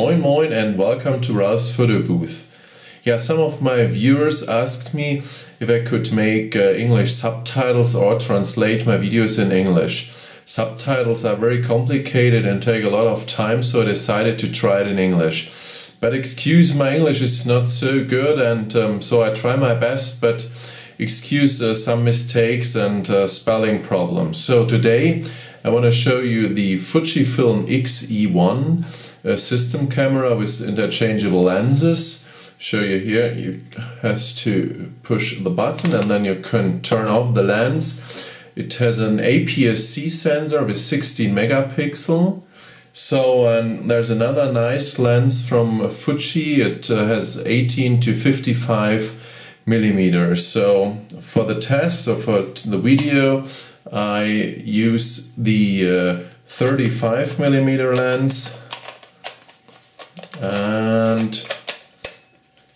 Moin moin and welcome to Ralph's photo booth. Yeah, some of my viewers asked me if I could make English subtitles or translate my videos in English. Subtitles are very complicated and take a lot of time, so I decided to try it in English. But excuse my English is not so good, and so I try my best, but excuse some mistakes and spelling problems. So today I want to show you the Fujifilm X-E1 system camera with interchangeable lenses. Show you here, you have to push the button and then you can turn off the lens. It has an APS-C sensor with 16 megapixel. So there's another nice lens from Fuji. It has 18 to 55 millimeters. So for the test or for the video, I use the 35 millimeter lens, and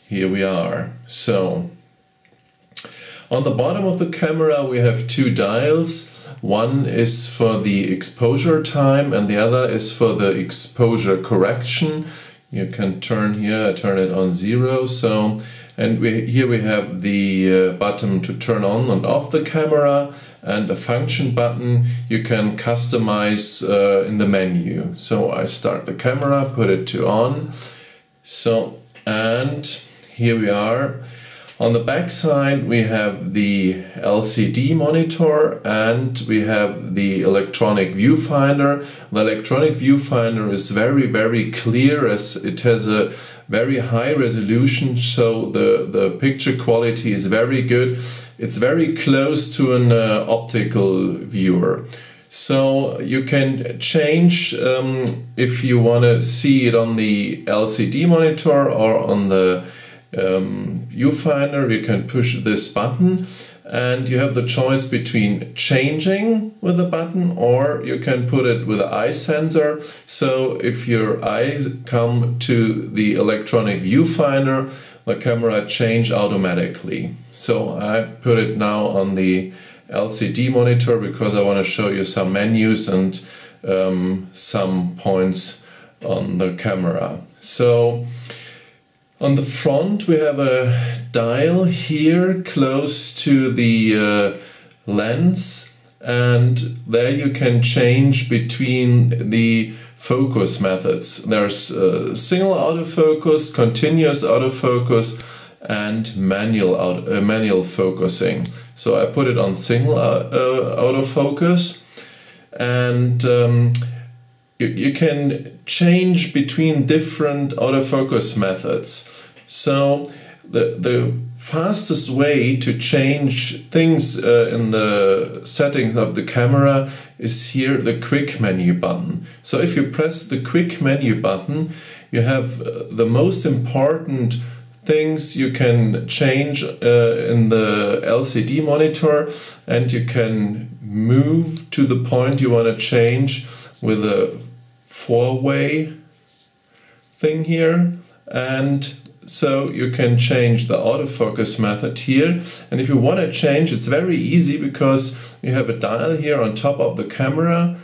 here we are. So on the bottom of the camera we have two dials. One is for the exposure time and the other is for the exposure correction. You can turn here, I turn it on 0. So, and here we have the button to turn on and off the camera, and a function button you can customize in the menu. So I start the camera, put it to on. So, and here we are. On the back side we have the LCD monitor and we have the electronic viewfinder. The electronic viewfinder is very clear, as it has a very high resolution, so the picture quality is very good. It's very close to an optical viewer. So you can change if you want to see it on the LCD monitor or on the viewfinder. You can push this button and you have the choice between changing with the button, or you can put it with the eye sensor. So if your eyes come to the electronic viewfinder, the camera change automatically. So I put it now on the LCD monitor because I want to show you some menus and some points on the camera. So on the front we have a dial here close to the lens, and there you can change between the focus methods. There's single autofocus, continuous autofocus and manual focusing. So I put it on single autofocus, and you can change between different autofocus methods. So the fastest way to change things in the settings of the camera is here, the quick menu button. So if you press the quick menu button, you have the most important things you can change in the LCD monitor, and you can move to the point you want to change with a 4-way thing here. And so you can change the autofocus method here, and if you want to change, it's very easy because you have a dial here on top of the camera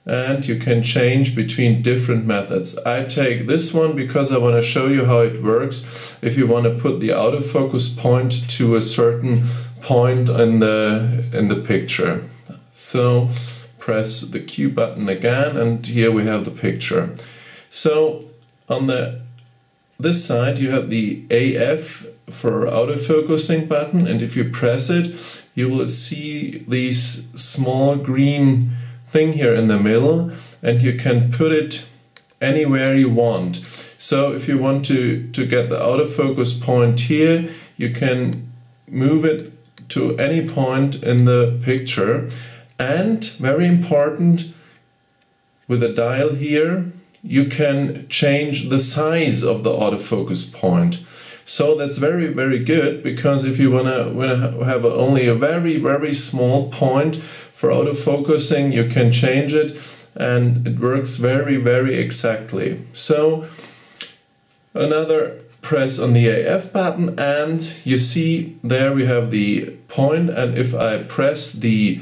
and you can change between different methods. I take this one because I want to show you how it works if you want to put the autofocus point to a certain point in the picture. So press the Q button again, and here we have the picture. So on this side you have the AF for autofocusing button, and if you press it you will see these small green thing here in the middle, and you can put it anywhere you want. So if you want to get the autofocus point here, you can move it to any point in the picture. And very important, with the dial here you can change the size of the autofocus point. So that's very good, because if you want to have only a very small point for autofocusing, you can change it and it works very exactly. So another press on the AF button and you see there we have the point, and if I press the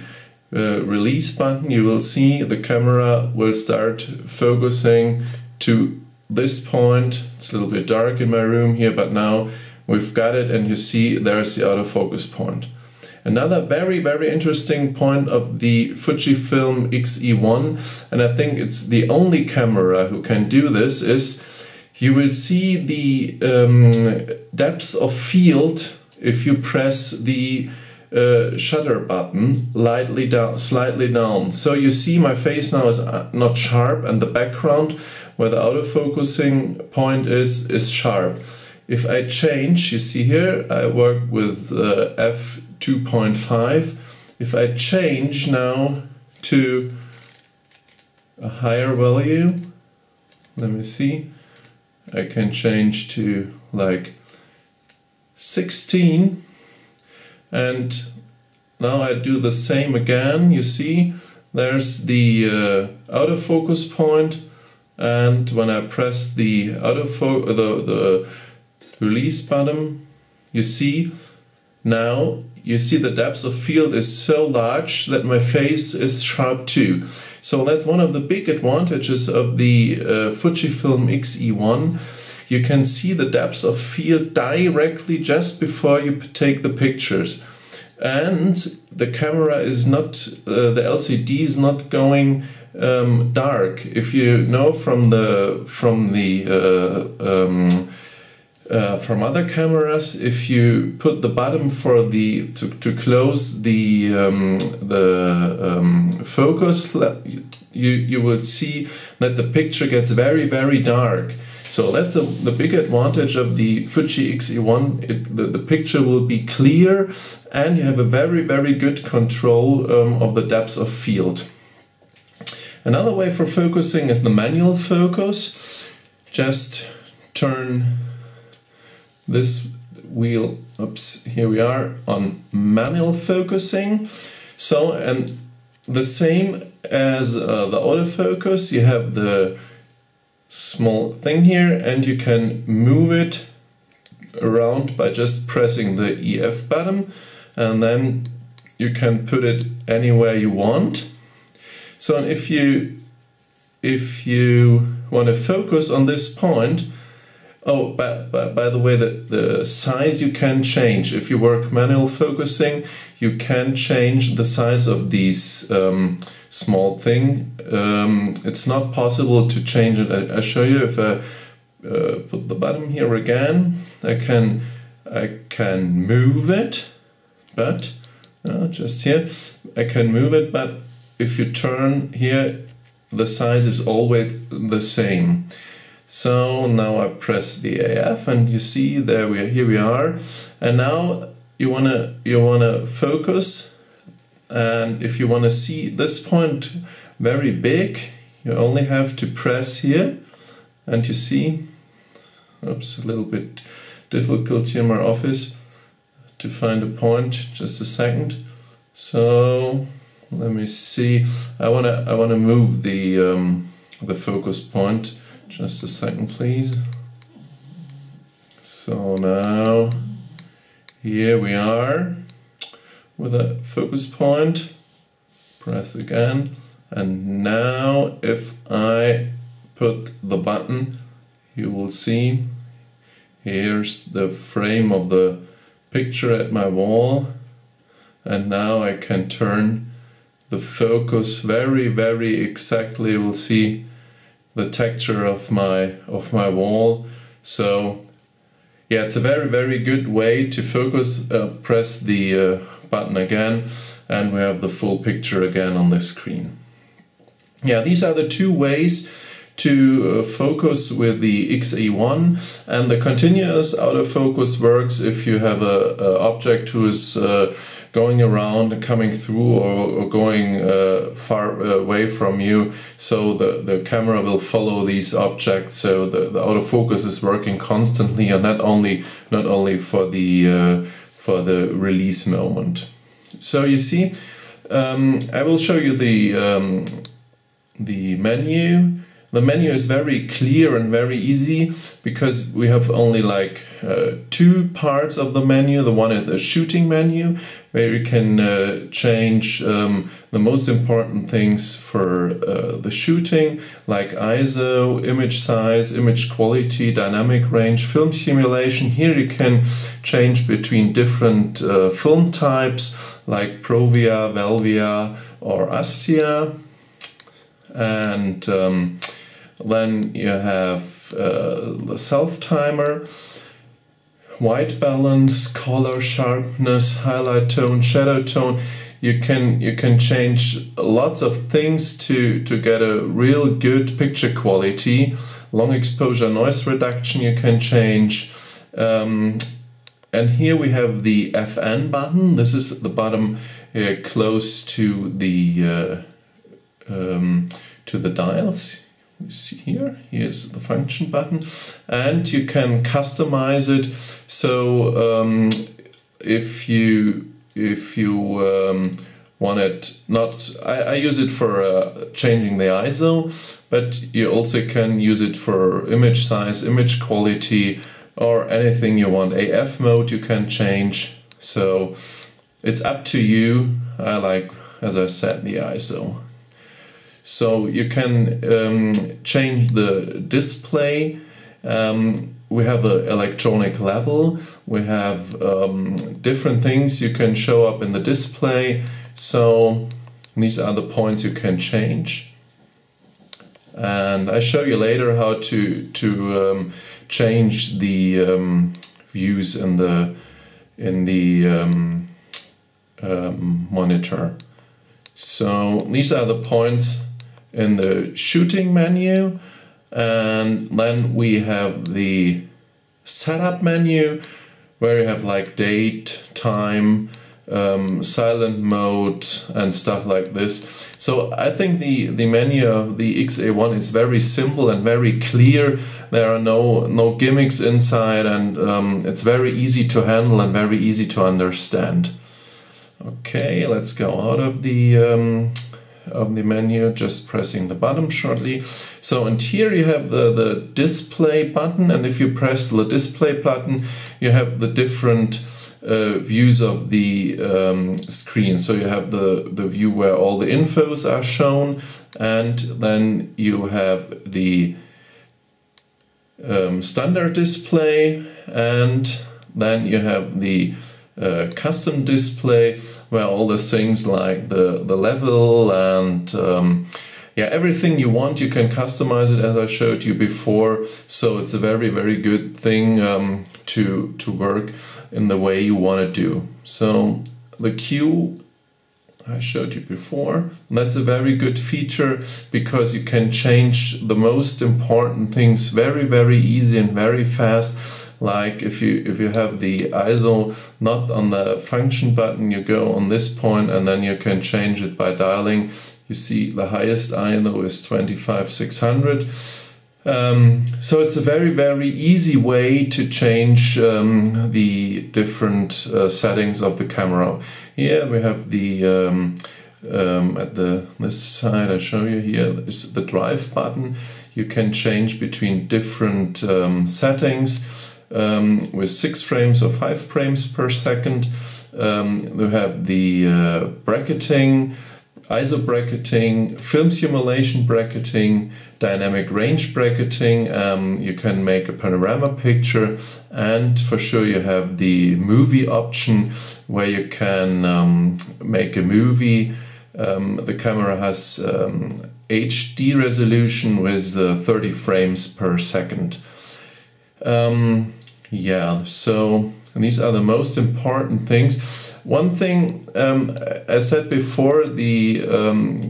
release button, you will see the camera will start focusing to this point. It's a little bit dark in my room here, but now we've got it, and you see there's the autofocus point. Another very, very interesting point of the Fujifilm X-E1, and I think it's the only camera who can do this, is you will see the depth of field if you press the shutter button slightly down. So you see my face now is not sharp, and the background where the autofocusing point is sharp. If I change, you see here I work with f2.5. If I change now to a higher value, let me see, I can change to like 16, and now I do the same again. You see there's the autofocus point, and when I press the the release button, you see now the depth of field is so large that my face is sharp too. So that's one of the big advantages of the Fujifilm X-E1. You can see the depth of field directly just before you take the pictures, and the camera is not, the LCD is not going dark. If you know from other cameras, if you put the button for the to close the focus, you will see that the picture gets very, very dark. So that's the big advantage of the Fuji X-E1. The picture will be clear, and you have a very, very good control of the depth of field. Another way for focusing is the manual focus. Just turn this wheel, oops, here we are on manual focusing. So, and the same as the autofocus, you have the small thing here, and you can move it around by just pressing the EF button, and then you can put it anywhere you want. So if you want to focus on this point, oh, by the way, the size you can change. If you work manual focusing, you can change the size of these small thing. It's not possible to change it. I'll show you. If I put the button here again, I can move it, but just here I can move it. But if you turn here, the size is always the same. So now I press the AF, and you see here we are. And now you wanna focus. And if you want to see this point very big, you only have to press here, and you see, oops, a little bit difficult here in my office to find a point. Just a second. So let me see. I wanna move the focus point. Just a second, please. So now here we are with a focus point. Press again, and now if I put the button, you will see here's the frame of the picture at my wall, and now I can turn the focus very, very exactly. You will see the texture of my wall. So yeah, it's a very, very good way to focus. Press the button again, and we have the full picture again on the screen. Yeah, these are the two ways to focus with the X-E1, and the continuous autofocus works if you have a object who is going around and coming through, or going far away from you, so the camera will follow these objects. So the autofocus is working constantly, and not only for the release moment. So you see, I will show you the menu. The menu is very clear and very easy because we have only like two parts of the menu. The one is the shooting menu, where you can change the most important things for the shooting, like ISO, image size, image quality, dynamic range, film simulation. Here you can change between different film types like Provia, Velvia or Astia. And then you have the self-timer, white balance, color sharpness, highlight tone, shadow tone. You can change lots of things to get a real good picture quality. Long exposure noise reduction you can change. And here we have the FN button. This is at the bottom close to the dials. You see here, here's the function button, and you can customize it. So if you want it not, I use it for changing the ISO, but you also can use it for image size, image quality, or anything you want. AF mode you can change. So it's up to you. I like, as I said, the ISO. So you can change the display. We have an electronic level. We have different things you can show up in the display. So these are the points you can change. And I show you later how to change the views in the monitor. So these are the points in the shooting menu, and then we have the setup menu where you have like date, time, silent mode and stuff like this. So I think the menu of the X-E1 is very simple and very clear. There are no gimmicks inside, and it's very easy to handle and very easy to understand. Okay, let's go out of the menu, just pressing the button shortly. So, and here you have the display button, and if you press the display button, you have the different views of the screen. So you have the view where all the infos are shown, and then you have the standard display, and then you have the custom display where all the things like the level and yeah, everything you want, you can customize it as I showed you before. So it's a very good thing to work in the way you want to do. So the queue I showed you before, that's a very good feature because you can change the most important things very easy and very fast. Like if you have the ISO not on the function button, you go on this point and then you can change it by dialing. You see the highest ISO is 25600. So it's a very easy way to change the different settings of the camera. Here we have the at this side I show you here is the drive button. You can change between different settings. With 6 frames or 5 frames per second. We have the bracketing, ISO bracketing, film simulation bracketing, dynamic range bracketing. You can make a panorama picture, and for sure you have the movie option where you can make a movie. The camera has HD resolution with 30 frames per second. Yeah, so these are the most important things. One thing, as said before, the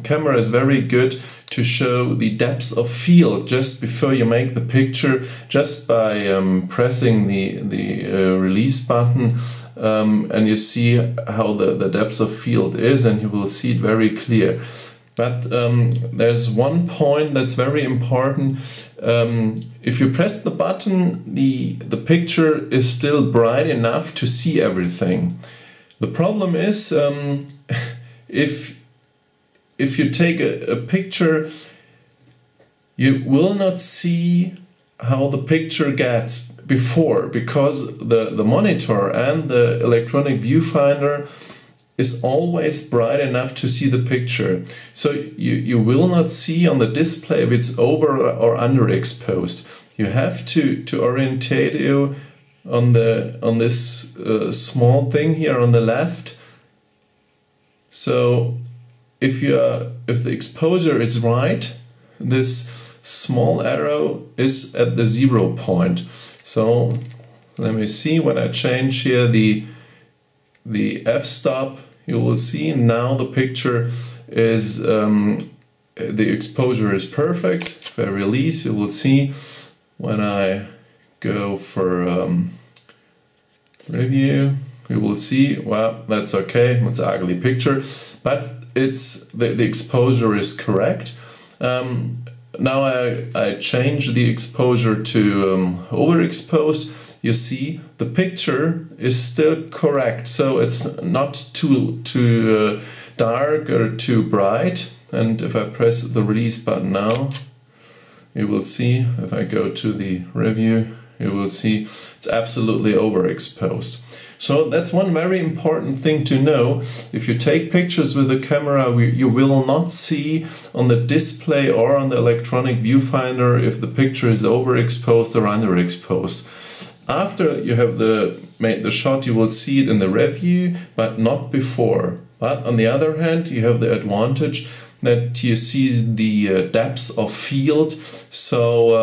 camera is very good to show the depth of field just before you make the picture, just by pressing the release button, and you see how the depth of field is, and you will see it very clear. But there's one point that's very important. If you press the button, the picture is still bright enough to see everything. The problem is if you take a picture you will not see how the picture gets before, because the monitor and the electronic viewfinder is always bright enough to see the picture. So you will not see on the display if it's over or underexposed. You have to orientate you on this small thing here on the left. So if the exposure is right, this small arrow is at the 0 point. So let me see, when I change here the f-stop, you will see now the picture is the exposure is perfect. If I release, you will see when I go for review, you will see, well, that's okay, it's an ugly picture, but it's the exposure is correct. Now I change the exposure to overexposed. You see the picture is still correct, so it's not too dark or too bright. And if I press the release button now, you will see, if I go to the review, you will see it's absolutely overexposed. So that's one very important thing to know. If you take pictures with the camera, you will not see on the display or on the electronic viewfinder if the picture is overexposed or underexposed. After you have made the shot, you will see it in the review, but not before. But on the other hand, you have the advantage that you see the depths of field. So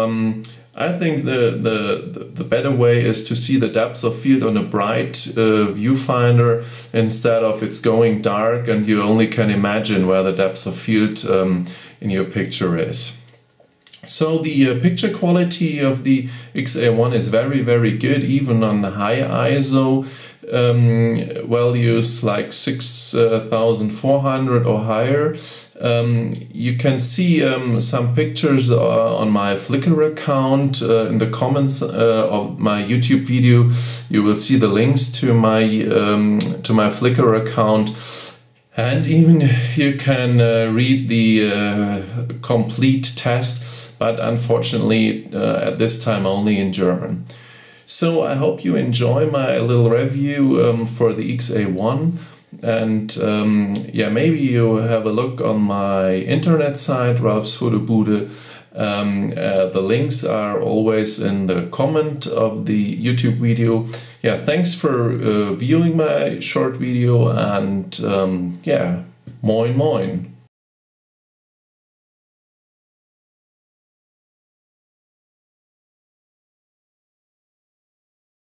I think the better way is to see the depths of field on a bright viewfinder instead of it's going dark and you only can imagine where the depths of field in your picture is. So the picture quality of the X-E1 is very, very good, even on high ISO values like 6400 or higher. You can see some pictures on my Flickr account. In the comments of my YouTube video, you will see the links to my Flickr account. And even you can read the complete test, but unfortunately at this time only in German. So I hope you enjoy my little review for the X-E1. And yeah, maybe you have a look on my internet site, Ralph's Foto-Bude. The links are always in the comment of the YouTube video. Yeah, thanks for viewing my short video, and yeah, moin moin.